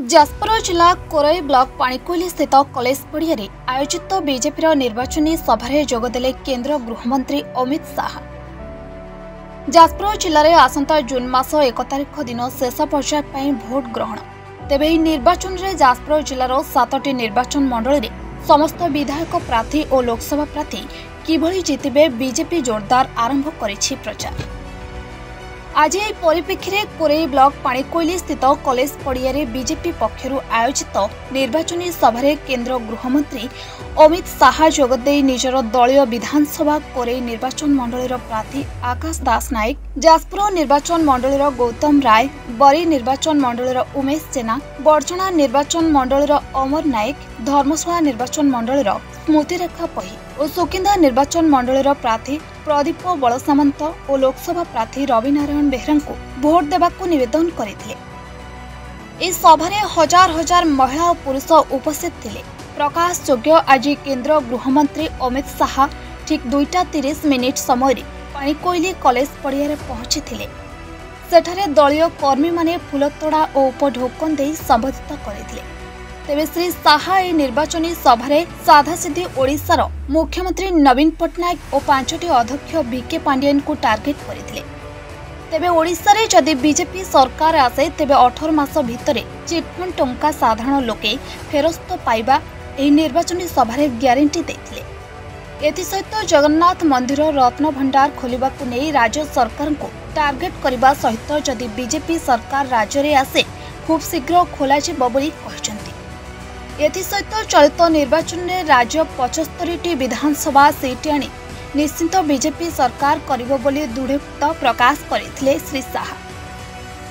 जाजपुर जिला कोरई ब्लॉक पाणिकोइली स्थित कॉलेज पड़िया आयोजित बीजेपी निर्वाचनी सभारे जोगदेले केंद्र गृहमंत्री अमित शाह। जाजपुर जिले में आसंता जून मास 1 तारिख दिन शेष पर्याय भोट ग्रहण। तेबे ଏହି ନିର୍ବାଚନରେ जाजपुर जिलार 7ଟି निर्वाचन मंडल समस्त विधायक प्रार्थी और लोकसभा प्रार्थी किभଳି जितिबे बीजेपी जोरदार आरंभ करिछि प्रचार। आज यह परिप्रेक्षी में कोरई ब्लॉक पाणिकोइली स्थित कॉलेज पड़िया बीजेपी पक्षरु आयोजित निर्वाचनी सभारे केंद्र गृहमंत्री अमित शाह जोगदे निजर दलीय विधानसभा कोरई निर्वाचन मंडल प्रार्थी आकाश दास नायक, जाजपुर निर्वाचन मंडल गौतम राय, बरी निर्वाचन मंडल उमेश जेना, बर्जणा निर्वाचन मंडल अमर नायक, धर्मशाला निर्वाचन मंडल स्मृतिरेखा पही और सुकिंदा निर्वाचन मंडल प्रार्थी प्रदीप बलसामंत और लोकसभा प्रार्थी रवि नारायण बेहरा को भोट देवाकू निवेदन करथिले। इस सभारे हजार हजार महिला और पुरुष उपस्थित थिले। प्रकाश योग्य आज केंद्र गृहमंत्री अमित शाह ठीक 2:30 समय पाणिकोइली कॉलेज पड़िया पहुंची थिले। सेठारे दलीय कर्मी माने फुलतोड़ा और उपढोकन दे संबोधित करथिले। तेबे श्री शाह ए निर्वाचनी सभारे साधासीधी ओडिशार मुख्यमंत्री नवीन पट्टनायक और 5टी अध्यक्ष बीके पांडियन को टार्गेट करथिले। तेबे ओडिशा रे जदि बीजेपी सरकार आसे तेबे 18 मास भितरे चिटफंड टंका साधारण लोके फेरस्त पाइबा एही निर्वाचनी सभारे ग्यारंटी देथिले। एथिसहित जगन्नाथ मंदिर रत्न भंडार खोलिबाकू नै राज्य सरकार को टार्गेट करबा सहित जदि बीजेपी सरकार राज्य रे आसे खूब शीघ्र खोला जिवो बोली कहिसंती। एथिसहित चलित निर्वाचन में राज्य 75टी विधानसभा सीट आनी निश्चित बीजेपी सरकार करिबो बोली दृढ़ता प्रकाश करथिले श्री शाह।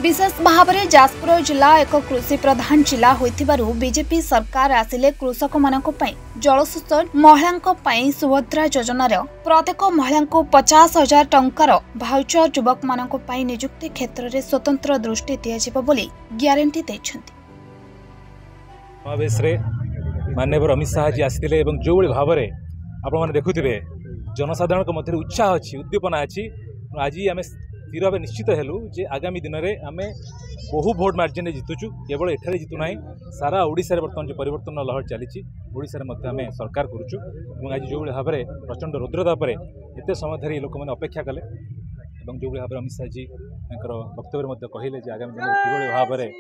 विशेष भाव में जाजपुर जिला एक कृषि प्रधान जिला होइथिबारु बीजेपी सरकार आसिले कृषक मानक पई जलसेचन, महिलांक पई सुभद्रा योजनार प्रत्येक महिलांको 50,000 टंकार भाउचर, युवक मानक पई नियुक्ति क्षेत्र में स्वतंत्र दृष्टि दियाजिबो बोली ग्यारंटी दैछंती। समावेश माननीय अमित शाह जी आसते जो भाव में आपण देखुवे जनसाधारण मध्य उत्साह अच्छी, उद्दीपना अच्छी। आज आम स्थिर भाव निश्चित हेलु जे आगामी दिन में आम बहु भोट मार्जिन जितुचु। केवल एठारे जितुना सारा ओडिशा बर्तमान जो परिवर्तन लहर चली ओडिशा आम सरकार करुचु। आज जो भाव में प्रचंड रौद्रता पर एत समय धरी लोक मैंने अपेक्षा कले जो भाव में अमित शाह जी वक्तव्य कहले आगामी दिन कि भाव में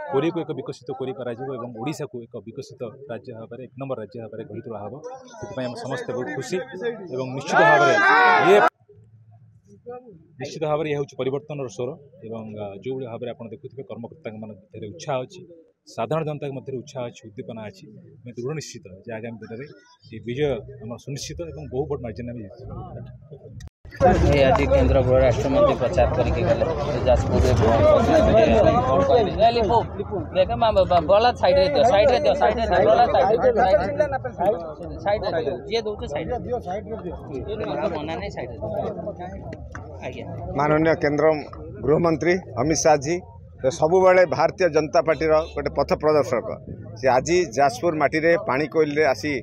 कोरी को एक विकसित कोरी ओडिशा को एक विकसित राज्य भाव में 1 नंबर राज्य भाव में गढ़ी तोड़ा हम से समस्ते बहुत खुशी। निश्चित भाव में यह हूँ परिवर्तन स्वर एवं जो भाव में आप देखुए कर्मकर्ता मध्य उत्साह अच्छी, साधारण जनता मध्य उत्साह अच्छी, उद्दीपना अच्छी। मैं दृढ़ निश्चित आगामी दिन में विजय आम सुनिश्चित और बहु भोट मार्जिन आज केंद्र गृह राष्ट्र मंत्री प्रचार करके गले जाजपुर बला साइड रे बला साइड जे दोचे साइड मना नहीं साइड माननीय केंद्र गृह मंत्री अमित शाह जी सबु बेले भारतीय जनता पार्टी गोटे पथ प्रदर्शक से आज जाजपुर माटी रे पाणिकोइली आसी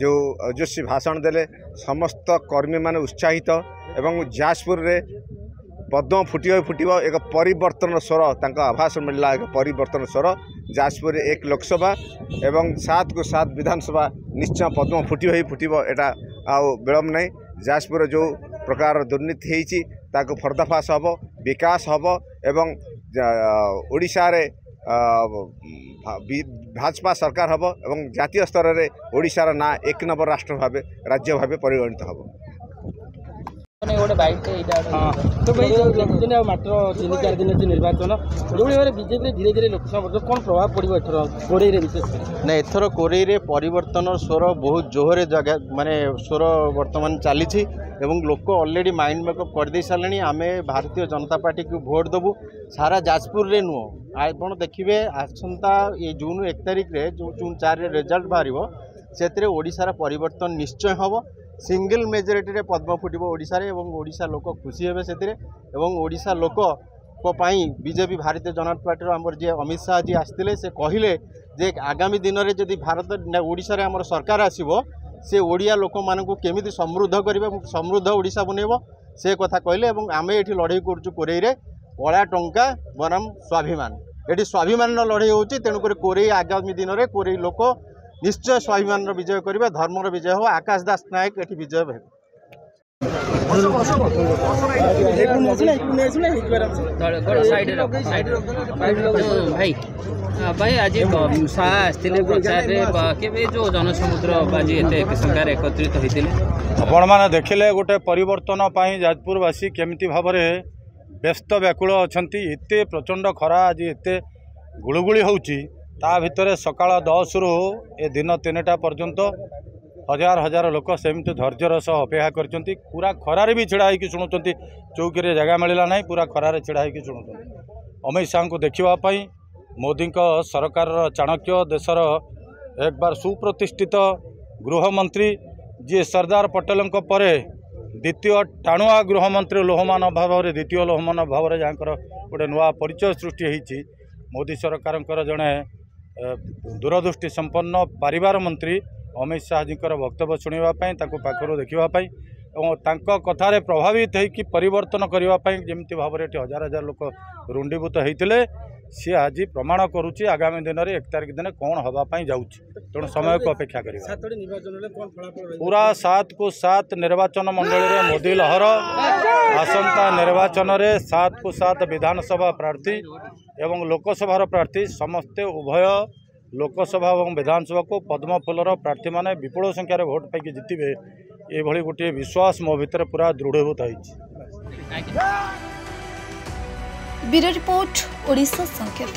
जो ओजस्वी भाषण देले समस्त कर्मी माने उत्साहित एवं जाजपुर रे पद्म फुटिबो एक परिवर्तन स्वर आभास मिलला। एक परिवर्तन स्वर जाजपुर रे 1 लोकसभा एवं 7 को 7 विधानसभा निश्चय पद्म फुटिबो एटा आ विलम्ब नहीं। जाजपुर जो प्रकार दुर्नीति होईची ताको पर्दाफाश हबो, विकास हबो एवं ओडिशा रे भाजपा सरकार हबो एवं जातीय स्तर में ओडिशार ना 1 नंबर राष्ट्र भाव राज्य भाव परिगणित हबो। तो भाई मात्र 3-4 दिन निर्वाचन जो बीजेपी धीरे धीरे लोकसभा कौन प्रभाव पड़ो कोरई विशेष ना एथर कोरई परिवर्तन स्वर बहुत जोहरे जगह माने स्वर वर्तमान चली लोक ऑलरेडी माइंड मेकअप कर सारे आम भारतीय जनता पार्टी को भोट देवु सारा जाजपुर रे नुह। आप देखिए आसंता ये जून 1 तारिख रे जो जून 4 रे रिजल्ट बाहर से ओडिशार परिवर्तन निश्चय हम। सिंगल मेजोरिटी रे पद्म फुटिबो ओडिशा रे एवं ओडिशा लोक खुशी हेबे सेतिरे एवं ओडिशा लोक को पाई बीजेपी भारतीय जनता पार्टी आमर जे अमित शाह जी आसते से कहले जे आगामी दिन में जदि भारत ओडिशा रे आमर सरकार आसीबो से ओडिया लोक मानकु केमिति समृद्ध करिबे, समृद्ध ओडिशा बनेबो से कथा कहले। एवं आमे एठी लड़ाई करछु कोरई रे कला टंका बनाम स्वाभिमान ये स्वाभिमान लड़ाई होची तेणुक कोरेई आगामी दिन में कोरेई लोक निश्चय स्वाभिमान विजय करेंगे धर्मर विजय हो। आकाश दास नायक ये विजय भाई भाई आज शाह आसते प्रचार जो जनसमुद्र बाजी एत संख्यार एकत्रित होते आपण मैंने देखिले गोटे परिवर्तन जाजपुरवासी केमिति भाव में व्यस्त व्याकुल अच्छा एत प्रचंड खरा आज एत गुड़गुड़ी होची ता भितर सकाळ 10 रु ए दिन 3टा पर्यंत हजार हजार लोक सेमती धैर्यर सह अपेक्षा करछंती पूरा खरारे भी छिड़ा होकर शुणुंट चौकी जगह मिलला ना पूरा खरारे छिड़ा होकर शुणुंट अमित शाह को देखापी मोदी सरकार चाणक्य देशर एक बार सुप्रतिष्ठित गृहमंत्री जी सरदार पटेल पर द्वितीय टाणुआ गृहमंत्री लोहमान भाव में द्वितीय लोहमान भाव में जहाँ गोटे नुआ परिचय सृष्टि होती मोदी सरकार जड़े दूरदृष्टि संपन्न परिवार मंत्री अमित शाह जी वक्तव्य शुणापी पाखर देखापी और कथार प्रभावित होकर परिवर्तन करने जमी भाव में हजार हजार लोक रुंडीभूत होते सी आज प्रमाण करुच्ची आगामी दिन में 1 तारिख दिन कौन हाँपाई जाऊँगी तेणु समय को अपेक्षा कर पूरा 7 को 7 निर्वाचन मंडल में मोदी लहर आसंता निर्वाचन में 7 को 7 विधानसभा प्रार्थी एवं लोकसभार प्रार्थी समस्ते उभय लोकसभा और विधानसभा को पद्म फूलर प्रार्थी माने विपुल संख्यार भोट पाई जितबे ये गोटे विश्वास मो भितर पूरा दृढ़ीभूत होती। ब्यूरो रिपोर्ट ओडिशा संकेत।